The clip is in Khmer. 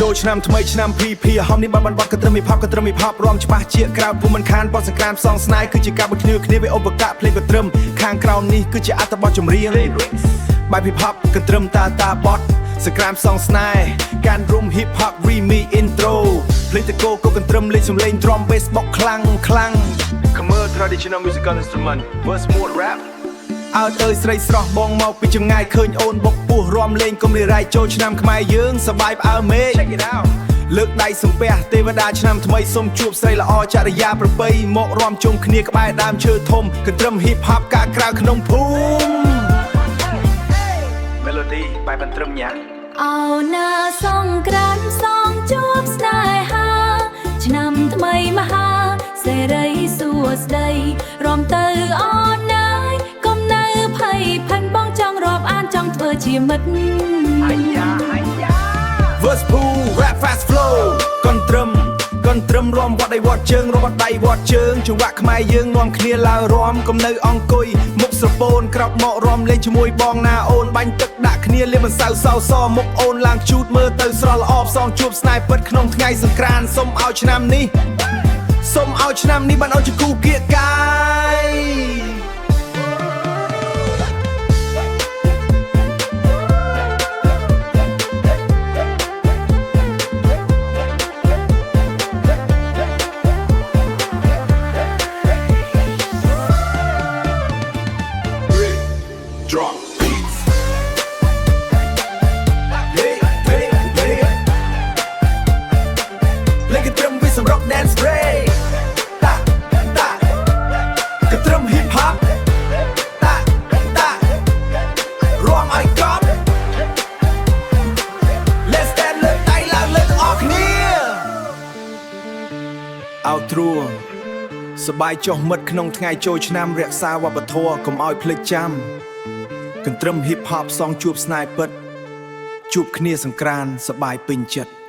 ចូលឆ្នាំថ្មីឆ្នាំ2 ហមនេះបានបាត់ក៏ត្រឹមមីផប់រំច្បាស់ជាក្រៅពុំមិនខានបទសង្គ្រាមផ្សងស្នាយគឺជាការបញ្គ្នាវាឧបកៈភ្លេងក៏ត្រឹមខាងក្រោមនេះគឺជាអត្ថបទចម្រៀងបែប hip hop ក៏ត្រឹមតាបត់សង្គ្រាមផ្សងស្នេហ៍ការរួម hip hop remix intro ភ្លេងតកោក៏ត្រឹមលេងសំឡេង drum bass បកខ្លាំង Khmer traditional musical instrument verse mode rap អើទៅស្រីស្រស់បងមកពីចម្ងាយឃើញអូនបុកពោះរំលេងកុំរាយចូលឆ្នាំខ្មែរយើងសប្បាយផ្អើលមេឃ Check it out លើកដៃសំពះទេវតាឆ្នាំថ្មីសូមជួបស្រីល្អចរិយាប្រពៃមករំជុំគ្នាក្បែរដើមឈើធំកន្ទ្រឹម hip hop ការក្រៅក្នុងភូមិ Melody បែបបន្ទ្រឹមញ៉ាំអោណាសង្គ្រាមសងជួបស្នេហាឆ្នាំថ្មីមហាសេរីសួស្ដីរំទៅអូនណាយកុំនៅភ័យផាន់បងចង់រាប់អានចង់ធ្វើជាមិត្តអាយ៉ា Verse pool rap fast flow កន្ទ្រឹមរំវត្តដៃវត្តជើងរាប់ដៃវត្តជើងចង្វាក់ខ្មែរយើងនាំគ្នាឡើងរំកុំនៅអង្គុយមុខស្រពោនក្រោកមករំលេងជាមួយបងណាអូនបាញ់ទឹកដាក់គ្នាលាមិនសៅសមុខអូនឡើងជូតមើលទៅស្រស់ល្អផ្សងជួបស្នេហ៍ពិតក្នុងថ្ងៃសង្គ្រាន្តសូមឲ្យឆ្នាំនេះបានអូនជាគូគៀកកាយDrop beats. Like a drum with some rock dance break. Ta. A drum hip hop. Ta. Wrong I got. Let's stand look tayឡើងលើទាំងអស់គ្នា Outro សប្បាយចុះមិត្តក្នុងថ្ងៃចូលឆ្នាំរក្សាវប្បធម៌កុំឲ្យភ្លេចចាំកន្ទ្រឹម hip hop សងជួបស្នេហ៍ពិតជួបគ្នាសង្គ្រាន្តសប្បាយពេញចិត្ត